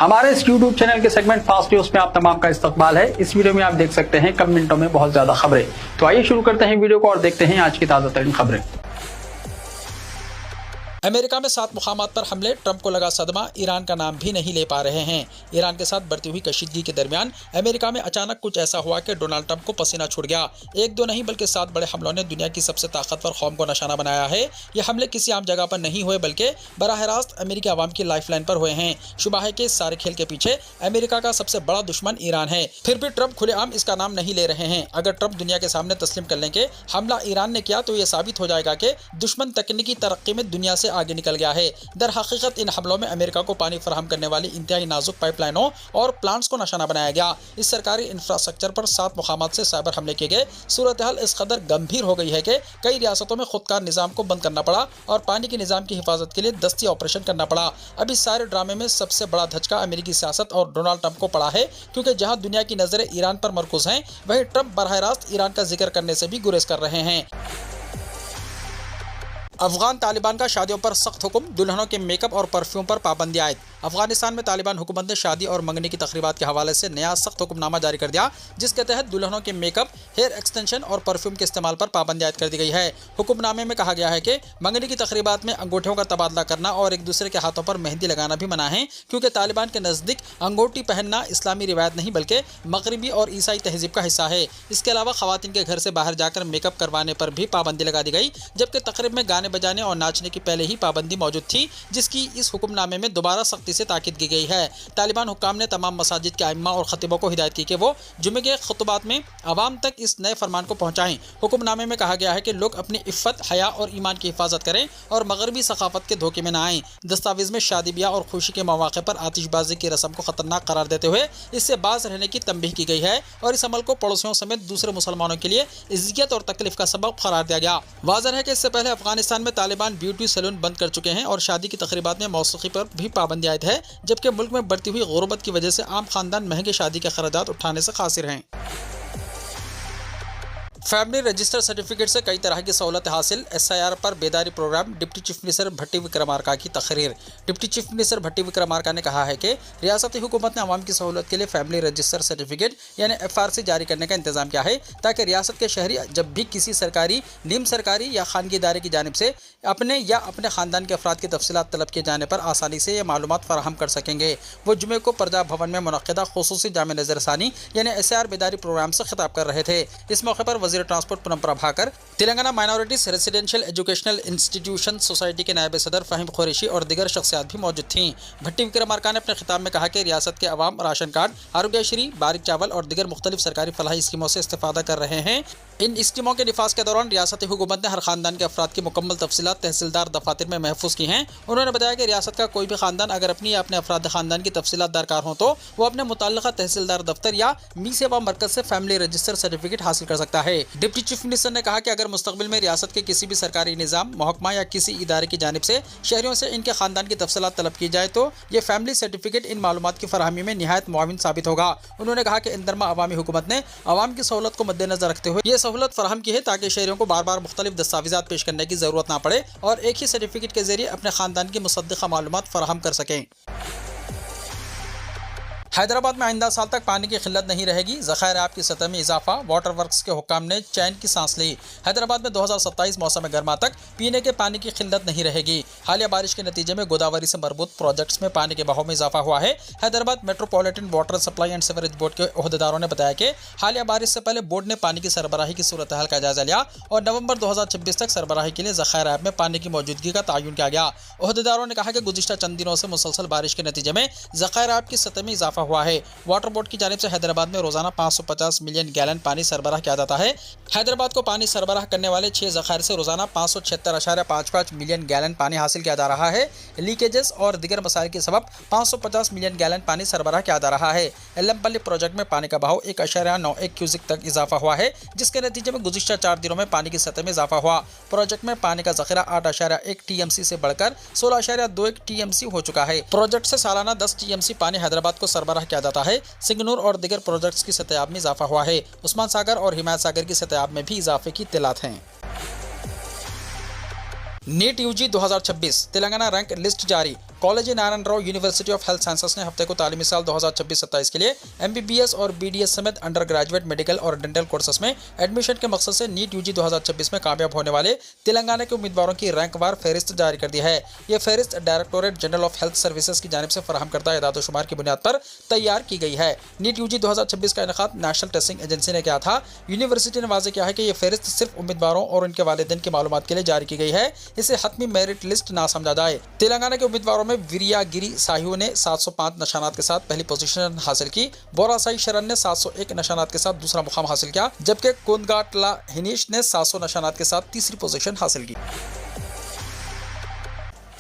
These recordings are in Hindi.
हमारे इस YouTube चैनल के सेगमेंट फास्ट न्यूज में आप तमाम का इस्तकबाल है। इस वीडियो में आप देख सकते हैं कम मिनटों में बहुत ज्यादा खबरें। तो आइए शुरू करते हैं वीडियो को और देखते हैं आज की ताजा तरीन खबरें। अमेरिका में 7 मुकामात पर हमले, ट्रंप को लगा सदमा, ईरान का नाम भी नहीं ले पा रहे हैं। ईरान के साथ बढ़ती हुई कशीदगी के दरमियान अमेरिका में अचानक कुछ ऐसा हुआ कि डोनाल्ड ट्रंप को पसीना छूट गया। एक दो नहीं बल्कि 7 बड़े हमलों ने दुनिया की सबसे ताकतवर कौम को निशाना बनाया है। ये हमले किसी आम जगह पर नहीं हुए बल्कि बराह रास्त अमेरिकी आवाम की लाइफलाइन पर हुए हैं। शुबा है कि इस सारे खेल के पीछे अमेरिका का सबसे बड़ा दुश्मन ईरान है। फिर भी ट्रंप खुलेआम इसका नाम नहीं ले रहे हैं। अगर ट्रंप दुनिया के सामने तस्लीम कर लें कि हमला ईरान ने किया तो ये साबित हो जाएगा कि दुश्मन तकनीकी तरक्की में दुनिया से आगे निकल गया है। दर हकीकत इन हमलों में अमेरिका को पानी फराहम करने वाली इंतहाई नाजुक पाइपलाइनों और प्लांट्स को निशाना बनाया गया। इस सरकारी इंफ्रास्ट्रक्चर पर 7 मुकामात से साइबर हमले किए गए। सूरत हाल इस कदर गंभीर हो गई है कि कई रियासतों में खुदकार निजाम को बंद करना पड़ा और पानी के निजाम की हिफाजत के लिए दस्ती ऑपरेशन करना पड़ा। अब इस सारे ड्रामे में सबसे बड़ा धचका अमेरिकी सियासत और डोनाल्ड ट्रंप को पड़ा है, क्योंकि जहां दुनिया की नजरें ईरान पर मरकूज हैं, वहीं ट्रंप बराह रास्त ईरान का जिक्र करने से भी गुरेज कर रहे हैं। अफगान तालिबान का शादियों पर सख्त हुक्म, दुल्हनों के मेकअप और परफ्यूम पर पाबंदी आयद। अफगानिस्तान में तालिबान हुकूमत ने शादी और मंगनी की तकरीबात के हवाले से नया सख्त हुक्मनामा जारी कर दिया, जिसके तहत दुल्हनों के मेकअप, हेयर एक्सटेंशन और परफ्यूम के इस्तेमाल पर पाबंदी आयद कर दी गई है। हुक्मनामे में कहा गया है कि मंगनी की तकरीबात में अंगूठियों का तबादला करना और एक दूसरे के हाथों पर मेहंदी लगाना भी मना है, क्योंकि तालिबान के नज़दीक अंगूठी पहनना इस्लामी रिवायत नहीं बल्कि मगरबी और ईसाई तहजीब का हिस्सा है। इसके अलावा खवातीन के घर से बाहर जाकर मेकअप करवाने पर भी पाबंदी लगा दी गई, जबकि तकरीब में गाने बजाने और नाचने की पहले ही पाबंदी मौजूद थी, जिसकी इस हुक्मनामे में दोबारा सख्ती से ताकीद की गई है। तालिबान हुक्काम ने तमाम मसाजिद के आइम्मा और खतीबों को हिदायत की कि वो जुमे के खुतबात में आवाम तक इस नए फरमान को पहुंचाएं। हुक्मनामे में कहा गया है कि लोग अपनी इफ़्फ़त, हया और ईमान की हिफाजत करें और मगरबी सकाफत के धोखे में न आएं। दस्तावेज में शादी ब्याह और खुशी के मौके पर आतिशबाजी की रस्म को खतरनाक करार देते हुए इससे बाज रहने की तंबीह की गई है और इस अमल को पड़ोसियों समेत दूसरे मुसलमानों के लिए इज्जत और तकलीफ का सबब करार दिया गया। वाज़ेह है कि इससे पहले अफगानिस्तान में तालिबान ब्यूटी सैलून बंद कर चुके हैं और शादी की तकरीबात में मौसीकी पर भी पाबंदी आयद है, जबकि मुल्क में बढ़ती हुई गुर्बत की वजह से आम खानदान महंगे शादी के खर्चात उठाने से कासिर हैं। फैमिली रजिस्टर सर्टिफिकेट से कई तरह की सहूलत हासिल, SIR पर बेदारी प्रोग्राम, डिप्टी चीफ मिनिस्टर भट्टी विक्रमार्का की तकरीर। डिप्टी चीफ मिनिस्टर भट्टी विक्रमार्का ने कहा है कि रियासती हुकूमत ने आवाम की सहूलत के लिए फैमिली रजिस्टर सर्टिफिकेट यानी FRC जारी करने का इंतजाम किया है, ताकि रियासत के शहरी जब भी किसी सरकारी, नीम सरकारी या खानगी इदारे की जानिब से अपने या अपने ख़ानदान के अफराद की तफसीलात तलब किए जाने पर आसानी से ये मालूमात फराहम कर सकेंगे। वो जुमे को प्रजा भवन में मुनक़्क़िदा खुसूसी जामे नज़रसानी यानी SIR बेदारी प्रोग्राम से खिताब कर रहे थे। इस मौके पर वज़ीर transport Poonam Prabhakar, Telangana minorities residential educational institution society के नायब सदर फ़हीम कुरैशी और दीगर शख्सियात भी मौजूद थीं। भट्टी विक्रमार्का ने अपने खिताब में कहा कि रियासत के अवाम राशन कार्ड, आरोग्यश्री, बारीक चावल और दीगर मुख्तलिफ सरकारी फलाही स्कीमों से इस्तेफादा कर रहे हैं। इन स्कीमों के निफाज के दौरान रियासती हुकूमत ने हर खानदान के अफराद की मुकम्मल तफसीलात तहसीलदार दफातर में महफूज की हैं। उन्होंने बताया कि रियासत का कोई भी खानदान अगर अपनी या अपने अफराद खानदान की तफसीलात दरकार हो तो वो अपने मुतल्लिका तहसीलदार दफ्तर या मी सेवा मरकज से फैमिली रजिस्टर सर्टिफिकेट हासिल कर सकता है। डिप्टी चीफ मिनिस्टर ने कहा कि अगर मुस्तकबिल में रियासत के किसी भी सरकारी निज़ाम, महकमा या किसी इदारे की जानिब से शहरियों से इनके खानदान की तफसीलात तलब की जाए तो ये फैमिली सर्टिफिकेट इन मालूमात की फराहमी में निहायत मुआविन साबित होगा। उन्होंने कहा कि इंदरमा अवामी हुकूमत ने अवाम की सहूलत को मद्देनजर रखते हुए ये सहूलत फराहम की है, ताकि शहरियों को बार बार मुख्तलिफ दस्तावेज़ात पेश करने की ज़रूरत ना पड़े और एक ही सर्टिफिकेट के जरिए अपने खानदान की मुसद्दिक़ा मालूमात फराहम कर सकें। हैदराबाद में आइंदा साल तक पानी की किल्लत नहीं रहेगी, ज़खायर आब की सतह में इजाफा, वाटर वर्क्स के हुक्काम ने चैन की सांस ली। हैदराबाद में 2027 मौसम गर्मा तक पीने के पानी की किल्लत नहीं रहेगी। हालिया बारिश के नतीजे में गोदावरी से मरबूत प्रोजेक्ट्स में पानी के बहाव में इजाफा हुआ है। Hyderabad metropolitan water supply and sewerage board के ओहदेदारों ने बताया कि हालिया बारिश से पहले बोर्ड ने पानी की सरबराही की सूरत हाल का जायजा लिया और नवंबर 2026 तक सरबराही के लिए ज़खायर आब में पानी की मौजूदगी का तयन किया गया। ओहदेदारों ने कहा कि गुज़िश्ता चंद दिनों से मुसलसल बारिश के नतीजे में ज़खायर आब की सतह में इजाफा हुआ है। वाटर बोर्ड की जानिब से हैदराबाद में रोजाना 550 मिलियन गैलन पानी सरबराह किया जाता है। हैदराबाद को पानी सरबराह करने वाले 6 ज़खायर से रोजाना 576.55 मिलियन गैलन पानी हासिल किया जा रहा है। लीकेजेस और दीगर मसाइल के सबब 550 मिलियन गैलन पानी सरबराह किया जा रहा है। एल्लमपल्ली प्रोजेक्ट में पानी का बहाव 1.91 क्यूसिक तक इजाफा हुआ है, जिसके नतीजे में गुज़िश्ता 4 दिनों में पानी की सतह में इजाफा हुआ। प्रोजेक्ट में पानी का ज़ख़ीरा 8.1 TMC से बढ़कर 16.21 TMC हो चुका है। प्रोजेक्ट से सालाना 10 TMC पानी हैदराबाद को सरबराह किया जाता है। सिंगनूर और दीगर प्रोजेक्ट्स की सतह में इजाफा हुआ है। उस्मान सागर और हिमायत सागर की सतह में भी इजाफे की इत्तलात हैं। NEET UG 2026 Telangana rank list जारी। Kaloji Narayana Rao University of Health Sciences ने हफ्ते को तालीमी साल 2026-27 के लिए MBBS और BDS समेत अंडर ग्रेजुएट मेडिकल और डेंटल कोर्सेस में एडमिशन के मकसद से नीट UG 2026 में कामयाब होने वाले तेलंगाना के उम्मीदवारों की रैंकवार फहरिस्त जारी कर दी है। ये फहरिस्त Directorate General of Health Services की जानिब से फराहम करदा एदाद-ओ-शुमार की बुनियाद पर तैयार की गई है। नीट UG 2026 का इनेकाद नेशनल टेस्टिंग एजेंसी ने किया था। यूनिवर्सिटी ने वाज़ेह किया है कि यह फहरिस्त सिर्फ उम्मीदवारों और उनके वालिदैन की मालूमात के लिए जारी की गई है। इसे हतमी मेरिट लिस्ट ना समझा जाए। तेलंगाना के उम्मीदवारों में विरियागिरी साहिू ने 705 नशानात के साथ पहली पोजीशन हासिल की। बोरासाई शरण ने 701 नशानात के साथ दूसरा मुकाम हासिल किया, जबकि कोंदगाटला हिनीश ने 700 नशानात के साथ तीसरी पोजीशन हासिल की।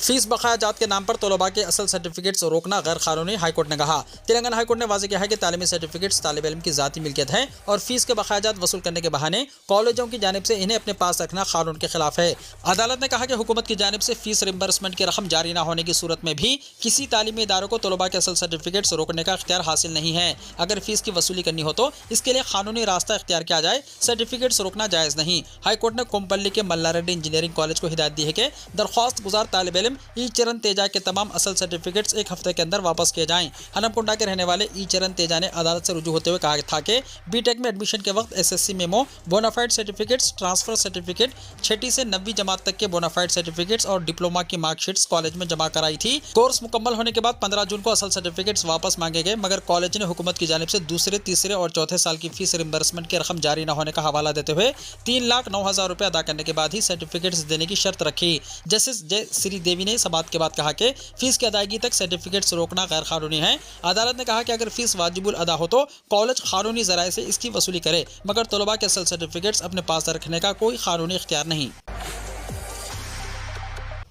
फीस बकाया जात के नाम पर तलबा के असल सर्टिफिकेट्स रोकना गैर कानूनी, हाईकोर्ट ने कहा। तेलंगाना हाईकोर्ट ने वाज़ेह किया है कि तालीमी सर्टिफिकेट्स तालिब इल्म की ज़ाती मिल्कियत है और फीस के बकाया जात वसूल करने के बहाने कॉलेजों की जानिब से इन्हें अपने पास रखना कानून के खिलाफ है। अदालत ने कहा कि हुकूमत की जानिब से फीस रिम्बर्समेंट की रकम जारी न होने की सूरत में भी किसी तालीमी इदारों को तलबा के असल सर्टिफिकेट्स रोकने का इख्तियार हासिल नहीं है। अगर फीस की वसूली करनी हो तो इसके लिए कानूनी रास्ता इख्तियार किया जाए, सर्टिफिकेट्स रोकना जायज़ नहीं। हाईकोर्ट ने कोम्पल्ली के मल्लारेड्डी इंजीनियरिंग कॉलेज को हिदायत दी है कि दरख्वास्त गुजार तालिब इल्म ई चरण तेजा के तमाम असल सर्टिफिकेट्स एक हफ्ते के अंदर वापस किए जाएं। हनमकुंडा के रहने वाले ई चरण तेजा ने अदालत से रुजू होते हुए कहा था कि बीटेक में एडमिशन के वक्त SSC memo, bonafide certificates, transfer certificate, 6ठी से 9वीं जमात तक के बोनाफाइड सर्टिफिकेट्स और डिप्लोमा की मार्कशीट्स कॉलेज में जमा कराई थी। कोर्स मुकम्मल होने के बाद 15 जून को असल सर्टिफिकेट्स वापस मांगे गए, मगर कॉलेज ने हुकूमत की जानिब से दूसरे, तीसरे और चौथे साल की फीस रिम्बर्समेंट की रकम जारी न होने का हवाला देते हुए 3,09,000 रुपये अदा करने के बाद ही सर्टिफिकेट्स देने की शर्त रखी। जस्टिस जय श्रीदेवी ने समात के बाद कहा कि फीस की अदायगी तक सर्टिफिकेट्स रोकना गैर कानूनी है। अदालत ने कहा कि अगर फीस वाजिबुल अदा हो तो कॉलेज कानूनी जराए से इसकी वसूली करे, मगर तलबा के असल सर्टिफिकेट्स अपने पास रखने का कोई कानूनी इख्तियार नहीं।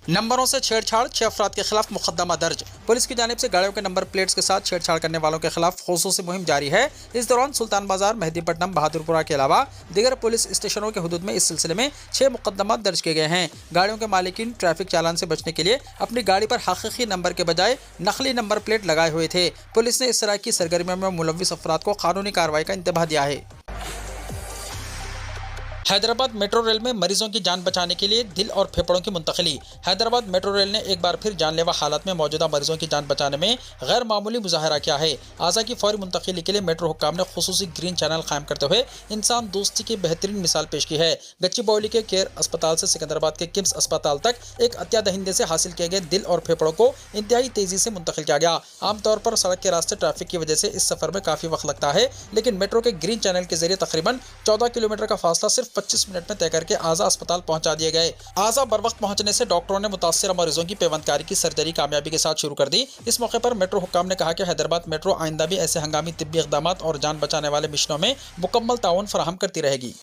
नंबरों से छेड़छाड़, 6 अफराद के खिलाफ मुकदमा दर्ज। पुलिस की जानिब से गाड़ियों के नंबर प्लेट्स के साथ छेड़छाड़ करने वालों के खिलाफ खुसूसी मुहिम जारी है। इस दौरान सुल्तान बाजार, मेहदीपट्टनम, बहादुरपुरा के अलावा दीगर पुलिस स्टेशनों के हुदूद में इस सिलसिले में 6 मुकदमा दर्ज किए गए हैं। गाड़ियों के मालिकीन ट्रैफिक चालान से बचने के लिए अपनी गाड़ी पर हकीकी नंबर के बजाय नकली नंबर प्लेट लगाए हुए थे। पुलिस ने इस तरह की सरगर्मियों में मुलव्विस अफराद को कानूनी कार्रवाई का इंतबाह दिया है। हैदराबाद मेट्रो रेल में मरीजों की जान बचाने के लिए दिल और फेफड़ों की मुंतकली। हैदराबाद मेट्रो रेल ने एक बार फिर जानलेवा हालत में मौजूदा मरीजों की जान बचाने में गैर मामूली मुजाहरा किया है। आज़ा की फौरी मुंतकली के लिए मेट्रो हुक्काम ने खुसूसी ग्रीन चैनल कायम करते हुए इंसान दोस्ती की बेहतरीन मिसाल पेश की है। गच्चीबौली के केयर अस्पताल से सिकंदराबाद के किम्स अस्पताल तक एक अत्या दहिंदे से हासिल किए गए दिल और फेफड़ों को इंतहाई तेजी से मुंतकिल किया गया। आमतौर पर सड़क के रास्ते ट्रैफिक की वजह से इस सफर में काफी वक्त लगता है, लेकिन मेट्रो के ग्रीन चैनल के जरिए तकरीबन 14 किलोमीटर का फासला सिर्फ 25 मिनट में तय करके आज़ा अस्पताल पहुंचा दिए गए। आज़ा बर वक्त पहुंचने से डॉक्टरों ने मुतासिर मरीजों की पेवंदकारी की सर्जरी कामयाबी के साथ शुरू कर दी। इस मौके पर मेट्रो हुक्काम ने कहा कि हैदराबाद मेट्रो आइंदा भी ऐसे हंगामी तिब्बी इक़दामात और जान बचाने वाले मिशनों में मुकम्मल ताउन फराहम करती रहेगी।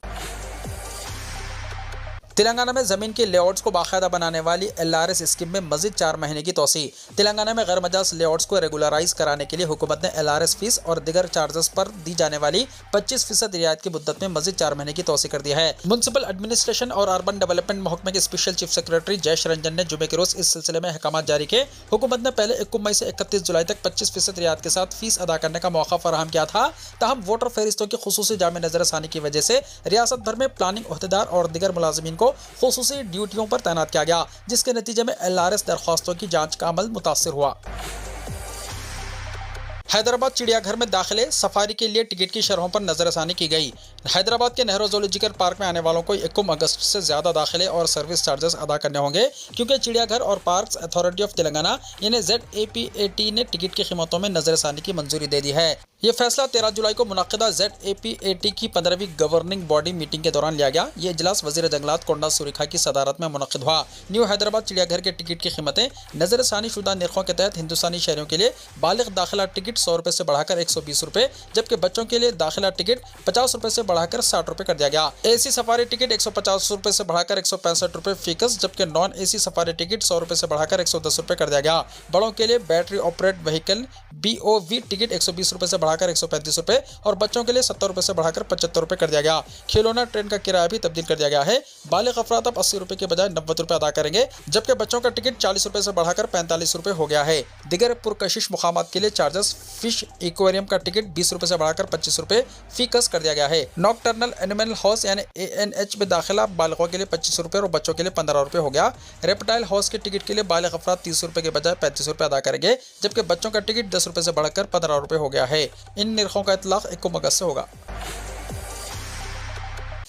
तेलंगाना में ज़मीन के लेआउट्स को बाकायदा बनाने वाली LRS स्कीम में मजीद 4 महीने की तोसी। तेलंगाना में गैर मजाज लेआउट्स को रेगुलराइज कराने के लिए हुकूमत ने LRS फीस और दिगर चार्जेस पर दी जाने वाली 25% रियायत की मुद्दत में मजीद 4 महीने की तोसी कर दी है। म्युनिसिपल एडमिनिस्ट्रेशन और अर्बन डेवलपमेंट महकमे के special chief secretary Jayesh Ranjan ने जुमे के रोज इस सिलसिले में अहकाम जारी किए। हुकूमत ने पहले 21 मई से 31 जुलाई तक 25% रियायत के साथ फीस अदा करने का मौका फराहम किया था। ताहम वोटर फहरिस्तों की खुसूसी जामे नजरसानी की वजह से रियासत भर में प्लानिंग ओहदेदार और दिगर मुलाजिमीन को खुसूसी ड्यूटियों पर तैनात किया गया, जिसके नतीजे में LRS दरख्वास्तों की जांच का अमल मुतासिर हुआ। हैदराबाद चिड़ियाघर में दाखिले सफारी के लिए टिकट की शरहों पर नजरसानी की गई। हैदराबाद के नेहरू ज़ूलॉजिकल पार्क में आने वालों को 21 अगस्त से ज़्यादा दाखिले और सर्विस चार्जेस अदा करने होंगे, क्योंकि चिड़ियाघर और पार्क्स अथॉरिटी ऑफ तेलंगाना यानी ZAPAT ने टिकट की कीमतों में नजरसानी की मंजूरी दे दी है। ये फैसला 13 जुलाई को मुनक्किदा ZAPAT की 15वीं गवर्निंग बॉडी मीटिंग के दौरान लिया गया। ये इजलास वज़ीर जंगलात कोंडा सुरेखा की सदारत में मुनक्किद हुआ। न्यू हैदराबाद चिड़ियाघर के टिकट की कीमतें नजरसानी शुदा निर्खों के तहत हिंदुस्तानी शहरियों के लिए बालिग दाखिला टिकट 100 रुपये से बढ़ाकर 120 रुपये, जबकि बच्चों के लिए दाखिला टिकट 50 रुपये से बढ़ाकर 60 रुपये कर दिया गया। AC सफारी टिकट 150 रुपये से बढ़ाकर 165 रुपये फीकस, जबकि नॉन AC सफारी टिकट 100 रुपये से बढ़ाकर 110 रुपये कर दिया गया। बड़ों के लिए battery operate vehicle BOV ticket 120 रुपये से बढ़ाकर 135 रुपये और बच्चों के लिए 70 रुपये से बढ़ाकर 75 रुपये कर दिया गया। खिलौना ट्रेन का किराया भी तब्दील कर दिया गया है। बालिग अफराद अब 80 रुपये के बजाय 90 रुपये अदा करेंगे, जबकि बच्चों का टिकट 40 रुपये से बढ़ाकर 45 रुपये हो गया है। दिगर पुरकशिश मुकामात के लिए चार्जेस फिश एक्वेरियम का टिकट 20 रुपये से बढ़ाकर 25 रुपये फीकस कर दिया गया है। नॉकटर्नल एनिमल हाउस यानी ANH में दाखिला बालकों के लिए 25 रुपये और बच्चों के लिए 15 रुपये हो गया। रेप्टाइल हाउस के टिकट के लिए बालिग अफराद 30 रुपये के बजाय 35 रुपये अदा करेंगे, जबकि बच्चों का टिकट 10 रुपये से बढ़कर 15 रुपये हो गया है। इन निर्खों का इतलाक 1 अगस्त से होगा।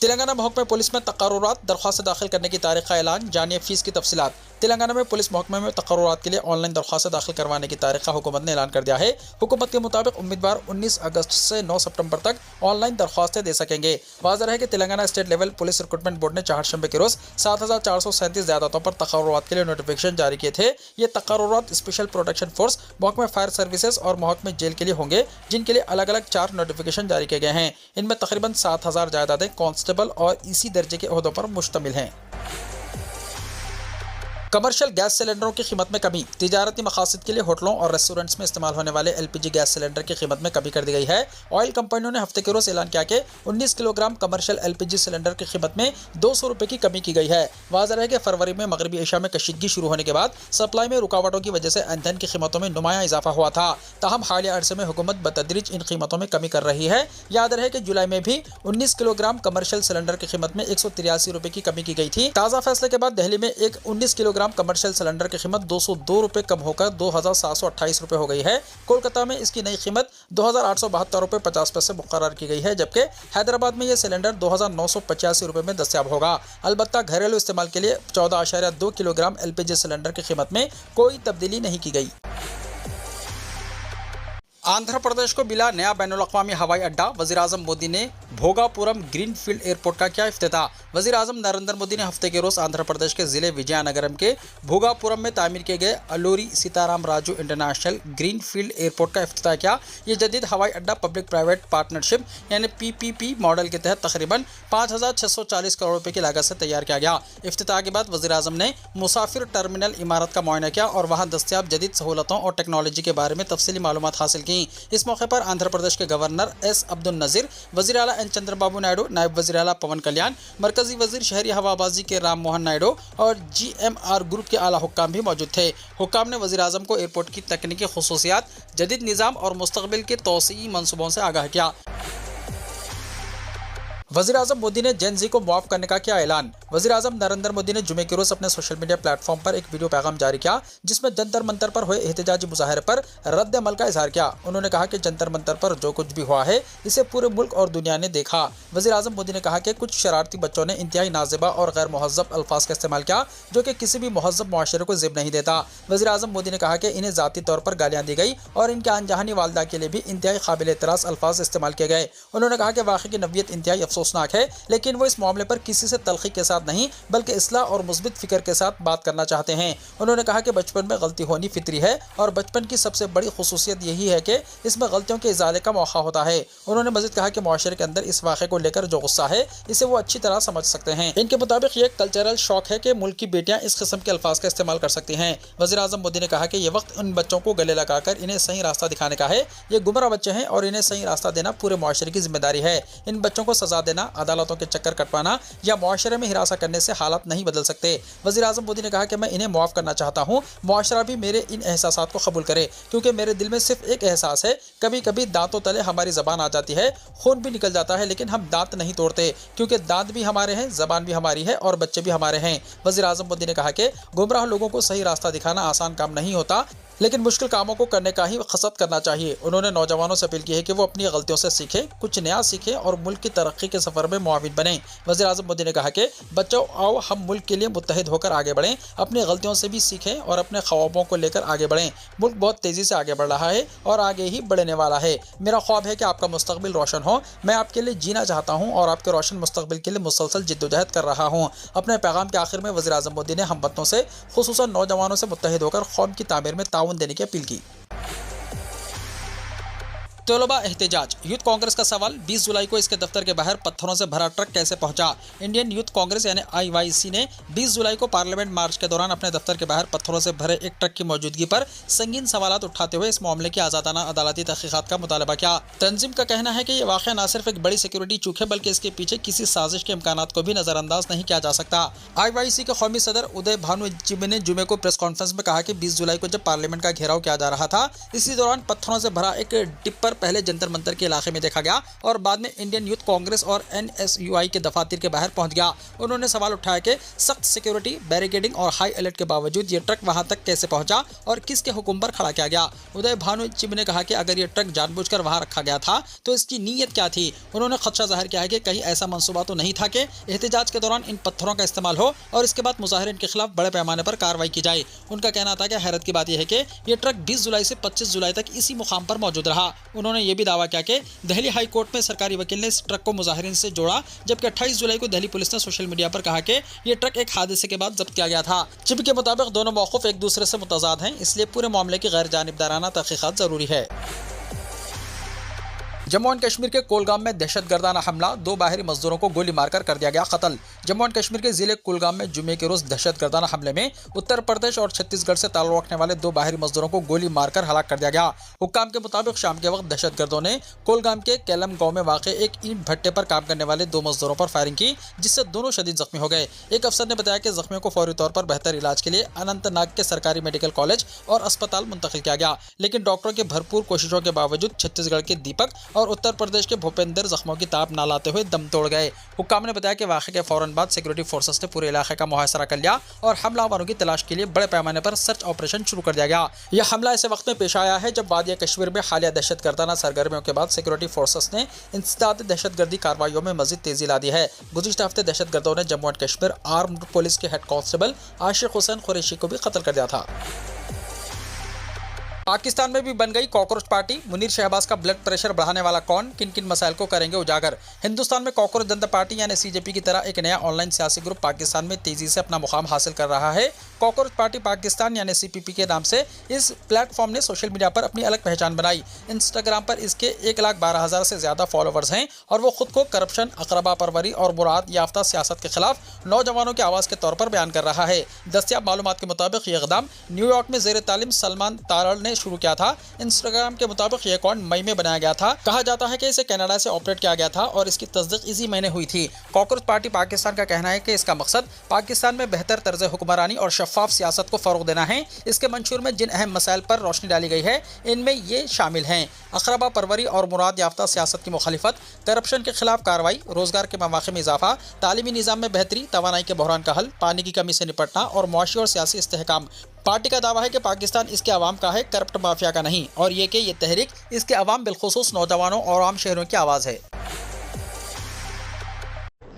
तेलंगाना महकमे पुलिस में तकर्रुरात दरख्वास्त दाखिल करने की तारीख का ऐलान, जानिए फीस की तफसीलात। तेलंगाना में पुलिस महकमे में तकर्रुरात के लिए ऑनलाइन दरख्वास्त दाखिल करवाने की तारीख का हुकूमत ने ऐलान कर दिया है। हुकूमत के मुताबिक उम्मीदवार 19 अगस्त से 9 सितंबर तक ऑनलाइन दरख्वास्तें दे सकेंगे। वाज़ेह है कि Telangana state level police recruitment board ने चारशंबे के रोज़ 7437 ज़्यादातों पर तकर्रुरात के लिए नोटिफिकेशन जारी किए थे। ये तकर्रुरात स्पेशल प्रोटेक्शन फोर्स, महकमे फायर सर्विसेज और महकमे जेल के लिए होंगे, जिनके लिए अलग अलग 4 नोटिफिकेशन जारी किए गए हैं। इनमें तकरीबन 7000 जायदादें कांस्टेबल और इसी दर्जे के ओहदों पर मुश्तमिल हैं। कमर्शियल गैस सिलेंडरों की कीमत में कमी, तिजारती मकासद के लिए होटलों और रेस्टोरेंट्स में इस्तेमाल होने वाले LPG गैस सिलेंडर की कीमत में कमी कर दी गई है। ऑयल कंपनियों ने हफ्ते के रोज ऐलान किया कि 19 किलोग्राम कमर्शियल LPG सिलेंडर की कीमत में 200 रुपये की कमी की गई है। वाज़ेह है कि फरवरी में मगरबी एशिया में कशीदगी शुरू होने के बाद सप्लाई में रुकावटों की वजह से ईंधन की कीमतों में नुमाया इजाफा हुआ था। ताहम हालिया अरसे में हुकूमत बतदरीज इन कीमतों में कमी कर रही है। याद रहे कि जुलाई में भी 19 किलोग्राम कमर्शियल सिलेंडर की कीमत में 183 रुपये की कमी की गई थी। ताज़ा फैसले के बाद दिल्ली में एक 19 किलोग्राम कमर्शियल सिलेंडर की कीमत 202 रुपये कम होकर 2728 रुपये हो गई है। कोलकाता में इसकी नई कीमत 2872 रुपये 50 पैसे मुकर्रर की गई है, जबकि हैदराबाद में यह सिलेंडर 2985 रुपये में दस्तयाब होगा। अलबत्ता घरेलू इस्तेमाल के लिए 14.2 किलोग्राम LPG सिलेंडर की कीमत में कोई तब्दीली नहीं की गई। आंध्र प्रदेश को मिला नया बैनुल-अक़वामी हवाई अड्डा, वज़ीर-ए-आज़म मोदी ने भोगापुरम ग्रीनफील्ड एयरपोर्ट का किया इफ्तिताह। वज़ीर-ए-आज़म नरेंद्र मोदी ने हफ्ते के रोज़ आंध्र प्रदेश के ज़िले विजयनगरम के भोगापुरम में तामीर किए गए Alluri Sitaram Raju international greenfield airport का इफ्तिताह किया। ये जदीद हवाई अड्डा पब्लिक प्राइवेट पार्टनरशिप यानी PPP मॉडल के तहत तकरीबन 5640 करोड़ रुपये की लागत से तैयार किया गया। इफ्तिताह के बाद वज़ीर-ए-आज़म ने मुसाफिर टर्मिनल इमारत का मुआयना किया और वहाँ दस्तयाब जदीद सहूलतों और टेक्नोलॉजी के बारे में तफसीली मालूमात हासिल की। इस मौके पर आंध्र प्रदेश के गवर्नर S अब्दुल नज़ीर, वज़ीर आला N चंद्रबाबू नायडू, नायब वज़ीर आला पवन कल्याण, मरकजी वज़ीर शहरी हवाबाजी के राम मोहन नायडू और GMR ग्रुप के आला हुक्काम भी मौजूद थे। हुक्काम ने वज़ीर-ए-आज़म को एयरपोर्ट की तकनीकी खुसूसियात, जदीद निज़ाम और मुस्तक़बिल के तौसीई मंसूबों से आगाह किया। वज़ीर-ए-आज़म मोदी ने जेन ज़ी को मुआफ़ करने का किया ऐलान। वज़ीर-ए-आज़म नरेंद्र मोदी ने जुमे के रोज़ अपने सोशल मीडिया प्लेटफॉर्म पर एक वीडियो पैगाम जारी किया, जिसमें जंतर मंतर पर हुए एहतजाजी मुजाहरे पर रद्द अमल का इजहार किया। उन्होंने कहा कि जंतर मंतर पर जो कुछ भी हुआ है, इसे पूरे मुल्क और दुनिया ने देखा। वज़ीर-ए-आज़म मोदी ने कहा कि कुछ शरारती बच्चों ने इंतहाई नाज़िबा और गैर मुहज़्ज़ब अल्फाज का इस्तेमाल किया, जो कि किसी भी मुहज़्ज़ब मुआशरे को ज़िब नहीं देता। वज़ीर-ए-आज़म मोदी ने कहा कि इन्हें ज़ाती तौर पर गालियाँ दी गई और इनके अनजानी वालदा के लिए भी इंतहाई काबिल एतराज़ अल्फाज इस्तेमाल किए गए। उन्होंने कहा कि वाक़े की नव्यत इंतहाई अफसोसनाक है, लेकिन वो इस मामले पर किसी से तल्खी के साथ नहीं बल्कि इस्लाह और मुस्बित फिक्र के साथ बात करना चाहते हैं। उन्होंने कहा कि बचपन में गलती होनी फितरी है और बचपन की सबसे बड़ी खुसूसियत यही है कि इसमें गलतियों के इजाले का मौका होता है। उन्होंने मज़ीद कहा कि मुआशरे के अंदर इस वाक़े को लेकर जो गुस्सा है, इसे वो अच्छी तरह समझ सकते हैं। इनके मुताबिक ये कल्चरल शौक है कि मुल्क की बेटियां इस किस्म के अल्फाज का इस्तेमाल कर सकती हैं। वज़ीर-ए-आज़म मोदी ने कहा कि ये वक्त उन बच्चों को गले लगाकर इन्हें सही रास्ता दिखाने का है। ये गुमराह बच्चे हैं और इन्हें सही रास्ता देना पूरे मुआशरे की जिम्मेदारी है। इन बच्चों को सजा देना, अदालतों के चक्कर कटवाना या मुआशरे में हिरासा करने से हालात नहीं बदल सकते। वज़ीर-ए-आज़म मोदी ने कहा कि मैं इन्हें मुआफ़ करना चाहता हूँ। मुआशरा भी मेरे इन एहसासात को कबूल करे, क्योंकि मेरे दिल में सिर्फ एक एहसास है, कभी कभी दांतों तले हमारी ज़बान आ जाती है, खून भी निकल जाता है, लेकिन हम दांत नहीं तोड़ते, क्योंकि दांत भी हमारे हैं, ज़बान भी हमारी है और बच्चे भी हमारे हैं। वज़ीर-ए-आज़म मोदी ने कहा कि गुमराह लोगों को सही रास्ता दिखाना आसान काम नहीं होता, लेकिन मुश्किल कामों को करने का ही कसद करना चाहिए। उन्होंने नौजवानों से अपील की है कि वो अपनी गलतियों से सीखें, कुछ नया सीखें और मुल्क की तरक्की के सफ़र में मुआविन बने। वज़ीर-ए-आज़म मोदी ने कहा कि बच्चों, आओ हम मुल्क के लिए मुत्तहिद होकर आगे बढ़ें, अपनी गलतियों से भी सीखें और अपने ख्वाबों को लेकर आगे बढ़ें। मुल्क बहुत तेज़ी से आगे बढ़ रहा है और आगे ही बढ़ने वाला है। मेरा ख्वाब है कि आपका मुस्तकबिल रोशन हो। मैं आपके लिए जीना चाहता हूँ और आपके रोशन मुस्तकबिल के लिए मुसलसल जिद्दोजहद कर रहा हूँ। अपने पैगाम के आखिर में वज़ीर-ए-आज़म मोदी ने हमवतनों से, खुसूसन नौजवानों से मुत्तहिद होकर कौम की तामीर में ताउन देने की अपील की। तलबा एहतजाज, यूथ कांग्रेस का सवाल, 20 जुलाई को इसके दफ्तर के बाहर पत्थरों से भरा ट्रक कैसे पहुंचा। इंडियन यूथ कांग्रेस यानी IYC ने 20 जुलाई को पार्लियामेंट मार्च के दौरान अपने दफ्तर के बाहर पत्थरों से भरे एक ट्रक की मौजूदगी पर संगीन सवालात उठाते हुए इस मामले की आजादाना अदालती तहकीकात का मुतालबा किया। तंजीम का कहना है कि ये वाक़या न सिर्फ एक बड़ी सिक्योरिटी चूक है बल्कि इसके पीछे किसी साजिश के इम्कानात को भी नजरअंदाज नहीं किया जा सकता। IYC के कौमी सदर उदय भानु ने जुमे को प्रेस कॉन्फ्रेंस में कहा कि 20 जुलाई को जब पार्लियामेंट का घेराव किया जा रहा था, इसी दौरान पत्थरों से भरा एक टिप्पर पहले जंतर मंतर के इलाके में देखा गया और बाद में इंडियन यूथ कांग्रेस और NSUI के दफातर के बाहर पहुंच गया। उन्होंने सवाल उठाया कि सख्त सिक्योरिटी, बैरिकेडिंग और हाई अलर्ट के बावजूद ये ट्रक वहां तक कैसे पहुंचा और किसके हुक्म पर खड़ा किया गया। उदय भानु ने कहा कि अगर ये ट्रक जानबूझकर वहां रखा गया था तो इसकी नीयत क्या थी। उन्होंने खदशा जाहिर किया है कि कहीं ऐसा मंसूबा तो नहीं था कि एहतजाज के दौरान इन पत्थरों का इस्तेमाल हो और इसके बाद मुजाहिरीन के खिलाफ बड़े पैमाने पर कार्रवाई की जाए। उनका कहना था कि हैरत की बात यह है कि यह ट्रक 20 जुलाई से 25 जुलाई तक इसी मुकाम पर मौजूद रहा। उन्होंने ये भी दावा किया कि दिल्ली हाई कोर्ट में सरकारी वकील ने इस ट्रक को मुजाहिरीन से जोड़ा, जबकि 28 जुलाई को दिल्ली पुलिस ने सोशल मीडिया पर कहा कि यह ट्रक एक हादसे के बाद जब्त किया गया था। चिप के मुताबिक दोनों मौक़िफ़ एक दूसरे से मुतज़ाद हैं, इसलिए पूरे मामले की गैर जानिबदाराना तहक़ीक़ात ज़रूरी है। जम्मू एंड कश्मीर के कुलगाम में दहशतगर्दाना हमला, 2 बाहरी मजदूरों को गोली मारकर कर दिया गया कत्ल। जम्मू एंड कश्मीर के जिले कुलगाम में जुमे के रोज दहशतगर्दाना हमले में उत्तर प्रदेश और छत्तीसगढ़ से ताल्लुक रखने वाले 2 बाहरी मजदूरों को गोली मारकर हलाक कर दिया गया। हुक्काम के मुताबिक शाम के वक्त दहशतगर्दों ने कुलगाम के केलम गांव में वाक़ एक ईंट भट्टे पर काम करने वाले 2 मजदूरों पर फायरिंग की, जिससे दोनों शदीद जख्मी हो गए। एक अफसर ने बताया कि जख्मियों को फौरी तौर पर बेहतर इलाज के लिए अनंतनाग के सरकारी मेडिकल कॉलेज और अस्पताल मुंतकिल किया गया, लेकिन डॉक्टरों की भरपूर कोशिशों के बावजूद छत्तीसगढ़ के दीपक और उत्तर प्रदेश के भूपेंद्र जख्मों की ताब न लाते हुए दम तोड़ गए। हुक्काम ने बताया कि वाक़े के फौरन बाद सिक्योरिटी फोर्सेस ने पूरे इलाके का मुहासरा कर लिया और हमलावरों की तलाश के लिए बड़े पैमाने पर सर्च ऑपरेशन शुरू कर दिया गया। यह हमला ऐसे वक्त में पेश आया है जब वादिया कश्मीर में हालिया दहशतगर्दाना सरगर्मियों के बाद सिक्योरिटी फोर्सेस ने इंसदाद दहशतगर्दी कार्रवाइयों में मजीद तेजी ला दी है। गुज़िश्ता हफ्ते दहशतगर्दों ने Jammu and Kashmir armed police के हेड कांस्टेबल आशिक हुसैन कुरैशी को भी कत्ल कर दिया था। पाकिस्तान में भी बन गई कॉकरोच पार्टी, मुनीर शहबाज का ब्लड प्रेशर बढ़ाने वाला कौन, किन किन मसाइल को करेंगे उजागर। हिंदुस्तान में कॉकरोच जनता पार्टी यानी CJP की तरह एक नया ऑनलाइन सियासी ग्रुप पाकिस्तान में तेजी से अपना मुकाम हासिल कर रहा है। कॉकरोच पार्टी पाकिस्तान यानी CPP के नाम से इस प्लेटफॉर्म ने सोशल मीडिया पर अपनी अलग पहचान बनाई। इंस्टाग्राम पर इसके 1,12,000 से ज़्यादा फॉलोवर्स हैं और वो खुद को करप्शन, अकरबा परवरी और मुराद याफ्ता सियासत के खिलाफ नौजवानों की आवाज़ के तौर पर बयान कर रहा है। दस्तियाब मालूमात के मुताबिक ये इक़दाम न्यूयॉर्क में ज़ेर तालीम सलमान तारड़ ने शुरू किया था। इंस्टाग्राम के मुताबिक ये अकाउंट मई में बनाया गया था। कहा जाता है कि इसे कनाडा से ऑपरेट किया गया था और इसकी तस्दीक इसी महीने हुई थी। कॉकरोच पार्टी पाकिस्तान का कहना है कि इसका मकसद पाकिस्तान में बेहतर तर्ज हुक्मरानी और शफाफ सियासत को फ़रोग़ देना है। इसके मंशूर में जिन अहम मसाइल पर रोशनी डाली गई है इनमें ये शामिल हैं: अकरबा परवरी और मुराद याफ्ता सियासत की मुखालिफत, करप्शन के खिलाफ कार्रवाई, रोजगार के मौक़े में इजाफा, तालीमी निज़ाम में बेहतरी, तवानाई के बहरान का हल, पानी की कमी से निपटना और मुआशी और सियासी इस्तेहकाम। पार्टी का दावा है कि पाकिस्तान इसके अवाम का है, करप्ट माफिया का नहीं, और ये कि ये तहरीक इसके अवाम बिलखुसूस नौजवानों और आम शहरों की आवाज़ है।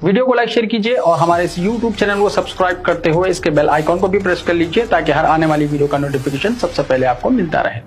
वीडियो को लाइक शेयर कीजिए और हमारे इस YouTube चैनल को सब्सक्राइब करते हुए इसके बेल आइकॉन को भी प्रेस कर लीजिए ताकि हर आने वाली वीडियो का नोटिफिकेशन सबसे पहले आपको मिलता रहे।